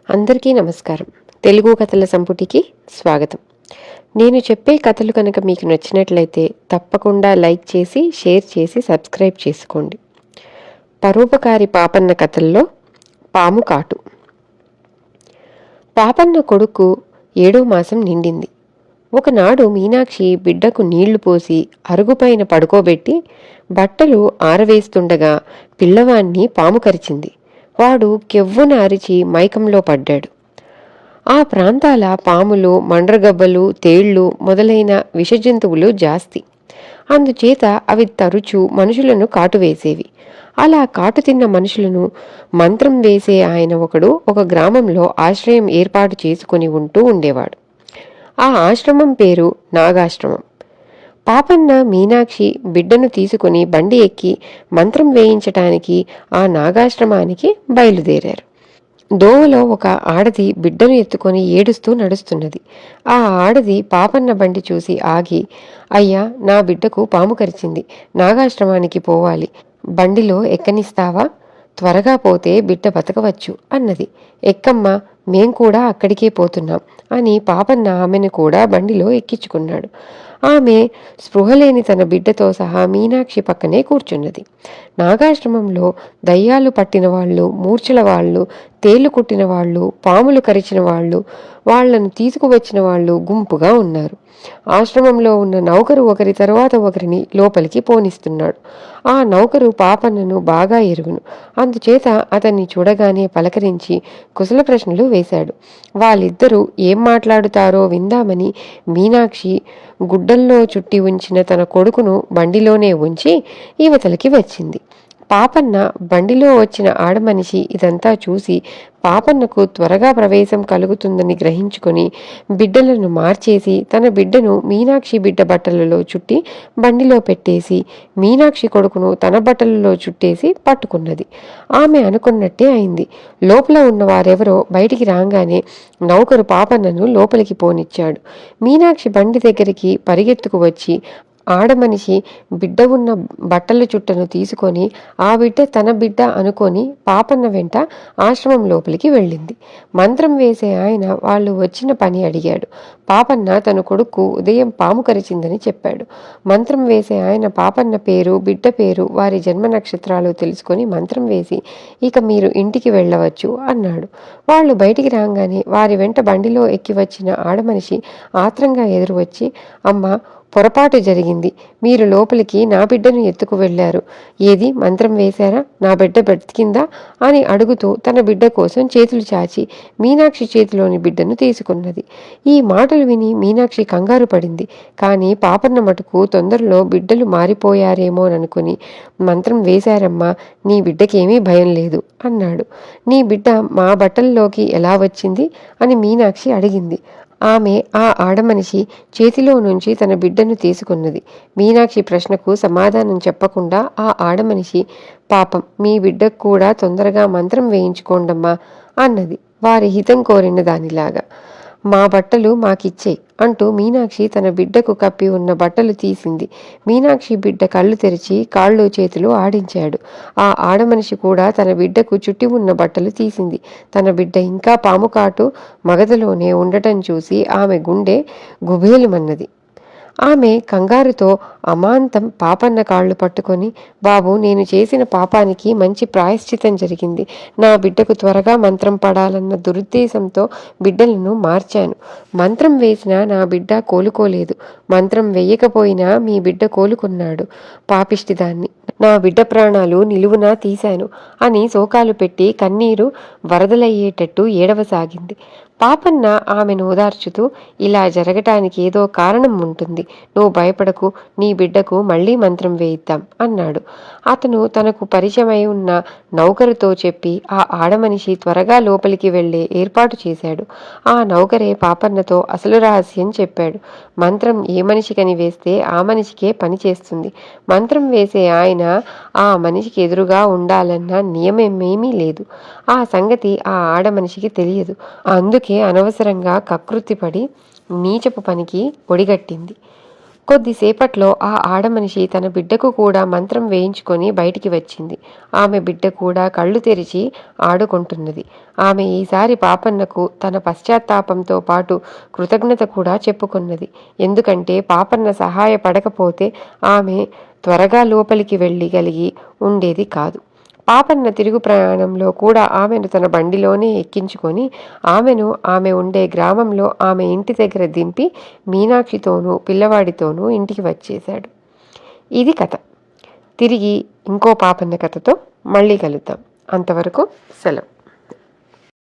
అందరికీ నమస్కారం. తెలుగు కథల సంపుటికి స్వాగతం. నేను చెప్పే కథలు కనుక మీకు నచ్చినట్లయితే తప్పకుండా లైక్ చేసి, షేర్ చేసి, సబ్స్క్రైబ్ చేసుకోండి. పరోపకారి పాపన్న కథల్లో పాము కాటు. పాపన్న కొడుకు 7వ మాసం నిండింది. ఒకనాడు మీనాక్షి బిడ్డకు నీళ్లు పోసి అరుగుపైన పడుకోబెట్టి బట్టలు ఆరవేస్తుండగా పిల్లవాణ్ణి పాము కరిచింది. వాడు కెవ్వున అరిచి మైకంలో పడ్డాడు. ఆ ప్రాంతాల పాములు, మండ్రగబ్బలు, తేళ్లు మొదలైన విషజంతువులు జాస్తి. అందుచేత అవి తరచూ మనుషులను కాటువేసేవి. అలా కాటు తిన్న మనుషులను మంత్రం వేసే ఆయన ఒకడు ఒక గ్రామంలో ఆశ్రయం ఏర్పాటు చేసుకుని ఉంటూ ఉండేవాడు. ఆ ఆశ్రమం పేరు నాగాశ్రమం. పాపన్న, మీనాక్షి బిడ్డను తీసుకుని బండి ఎక్కి మంత్రం వేయించటానికి ఆ నాగాశ్రమానికి బయలుదేరారు. దోవలో ఒక ఆడది బిడ్డను ఎత్తుకొని ఏడుస్తూ నడుస్తున్నది. ఆ ఆడది పాపన్న బండి చూసి ఆగి, అయ్యా, నా బిడ్డకు పాము కరిచింది, నాగాశ్రమానికి పోవాలి, బండిలో ఎక్కనిస్తావా? త్వరగా పోతే బిడ్డ బతకవచ్చు అన్నది. ఎక్కమ్మా, మేం కూడా అక్కడికే పోతున్నాం అని పాపన్న ఆమెను కూడా బండిలో ఎక్కించుకున్నాడు. ఆమె స్పృహలేని తన బిడ్డతో సహా మీనాక్షి పక్కనే కూర్చున్నది. నాగాశ్రమంలో దయ్యాలు పట్టిన వాళ్ళు, మూర్ఛల వాళ్ళు, తేళ్లు కుట్టిన వాళ్ళు, పాములు కరిచిన వాళ్ళు, వాళ్లను తీసుకువచ్చిన వాళ్ళు గుంపుగా ఉన్నారు. ఆశ్రమంలో ఉన్న నౌకరు ఒకరి తరువాత ఒకరిని లోపలికి పోనిస్తున్నాడు. ఆ నౌకరు పాపన్నను బాగా ఎరుగును. అందుచేత అతన్ని చూడగానే పలకరించి కుశల ప్రశ్నలు వేశాడు. వాళ్ళిద్దరూ ఏం మాట్లాడుతారో విందామని మీనాక్షి గుడ్డల్లో చుట్టి ఉంచిన తన కొడుకును బండిలోనే ఉంచి యువతలకి వచ్చింది. పాపన్న బండిలో వచ్చిన ఆడమనిషి ఇదంతా చూసి పాపన్నకు త్వరగా ప్రవేశం కలుగుతుందని గ్రహించుకొని బిడ్డలను మార్చేసి తన బిడ్డను మీనాక్షి బిడ్డ బట్టలలో చుట్టి బండిలో పెట్టేసి మీనాక్షి కొడుకును తన బట్టలలో చుట్టేసి పట్టుకున్నది. ఆమె అనుకున్నట్టే అయింది. లోపల ఉన్న వారెవరో బయటికి రాగానే నౌకరు పాపన్నను లోపలికి పోనిచ్చాడు. మీనాక్షి బండి దగ్గరికి పరిగెత్తుకు వచ్చి ఆడమనిషి బిడ్డ ఉన్న బట్టల చుట్టను తీసుకొని ఆ బిడ్డ తన బిడ్డ అనుకొని పాపన్న వెంట ఆశ్రమం లోపలికి వెళ్ళింది. మంత్రం వేసే ఆయన వాళ్ళు వచ్చిన పని అడిగాడు. పాపన్న తన కొడుకు ఉదయం పాము కరిచిందని చెప్పాడు. మంత్రం వేసే ఆయన పాపన్న పేరు, బిడ్డ పేరు, వారి జన్మ నక్షత్రాలు తెలుసుకొని మంత్రం వేసి ఇక మీరు ఇంటికి వెళ్ళవచ్చు అన్నాడు. వాళ్ళు బయటికి రాగానే వారి వెంట బండిలో ఎక్కి వచ్చిన ఆడమనిషి ఆత్రంగా ఎదురు వచ్చి, అమ్మ, పొరపాటు జరిగింది, మీరు లోపలికి నా బిడ్డను ఎత్తుకు వెళ్లారు, ఏది మంత్రం వేశారా, నా బిడ్డ బ్రతికిందా అని అడుగుతూ తన బిడ్డ కోసం చేతులు చాచి మీనాక్షి చేతిలోని బిడ్డను తీసుకున్నది. ఈ మాటలు విని మీనాక్షి కంగారు పడింది. కానీ పాపన్న మటుకు తొందరలో బిడ్డలు మారిపోయారేమోననుకుని, మంత్రం వేశారమ్మా, నీ బిడ్డకేమీ భయం లేదు అన్నాడు. నీ బిడ్డ మా బట్టల్లోకి ఎలా వచ్చింది అని మీనాక్షి అడిగింది. ఆమె ఆ ఆడమనిషి చేతిలో నుంచి తన బిడ్డను తీసుకున్నది. మీనాక్షి ప్రశ్నకు సమాధానం చెప్పకుండా ఆ ఆడమనిషి, పాపం, మీ బిడ్డకు కూడా తొందరగా మంత్రం వేయించుకోండమ్మా అన్నది వారి హితం కోరిన దానిలాగా. మా బట్టలు మాకిచ్చేయి అంటూ మీనాక్షి తన బిడ్డకు కప్పి ఉన్న బట్టలు తీసింది. మీనాక్షి బిడ్డ కళ్ళు తెరిచి కాళ్ళు చేతులు ఆడించాడు. ఆ ఆడమనిషి కూడా తన బిడ్డకు చుట్టి ఉన్న బట్టలు తీసింది. తన బిడ్డ ఇంకా పాము కాటు మగధలోనే ఉండటం చూసి ఆమె గుండె గుబేలుమన్నది. ఆమె కంగారుతో అమాంతం పాపన్న కాళ్ళు పట్టుకొని, బాబు, నేను చేసిన పాపానికి మంచి ప్రాయశ్చితం జరిగింది. నా బిడ్డకు త్వరగా మంత్రం పడాలన్న దురుద్దేశంతో బిడ్డలను మార్చాను. మంత్రం వేసినా నా బిడ్డ కోలుకోలేదు. మంత్రం వేయకపోయినా మీ బిడ్డ కోలుకున్నాడు. పాపిష్టిదాన్ని, నా బిడ్డ ప్రాణాలు నిలువునా తీశాను అని శోకాలు పెట్టి కన్నీరు వరదలయ్యేటట్టు ఏడవసాగింది. పాపన్న ఆమెను ఓదార్చుతూ, ఇలా జరగటానికి ఏదో కారణం ఉంటుంది, నువ్వు భయపడకు, నీ బిడ్డకు మళ్లీ మంత్రం వేయిద్దాం అన్నాడు. అతను తనకు పరిచయమై ఉన్న నౌకరుతో చెప్పి ఆ ఆడమనిషి త్వరగా లోపలికి వెళ్లే ఏర్పాటు చేశాడు. ఆ నౌకరే పాపన్నతో అసలు రహస్యం చెప్పాడు. మంత్రం ఏ మనిషికని వేస్తే ఆ మనిషికే పని చేస్తుంది. మంత్రం వేసే ఆయన ఆ మనిషికి ఎదురుగా ఉండాలన్న నియమమేమీ లేదు. ఆ సంగతి ఆ ఆడమనిషికి తెలియదు. అందుకే అనవసరంగా కకృతిపడి నీచపు పనికి ఒడిగట్టింది. కొద్దిసేపట్లో ఆ ఆడమనిషి తన బిడ్డకు కూడా మంత్రం వేయించుకొని బయటికి వచ్చింది. ఆమె బిడ్డ కూడా కళ్ళు తెరిచి ఆడుకుంటున్నది. ఆమె ఈసారి పాపన్నకు తన పశ్చాత్తాపంతో పాటు కృతజ్ఞత కూడా చెప్పుకున్నది. ఎందుకంటే పాపన్న సహాయపడకపోతే ఆమె త్వరగా లోపలికి వెళ్ళగలిగి ఉండేది కాదు. పాపన్న తిరుగు ప్రయాణంలో కూడా ఆమెను తన బండిలోనే ఎక్కించుకొని ఆమె ఉండే గ్రామంలో ఆమె ఇంటి దగ్గర దింపి మీనాక్షితోనూ పిల్లవాడితోనూ ఇంటికి వచ్చేశాడు. ఇది కథ. తిరిగి ఇంకో పాపన్న కథతో మళ్ళీ కలుద్దాం. అంతవరకు సెలవు.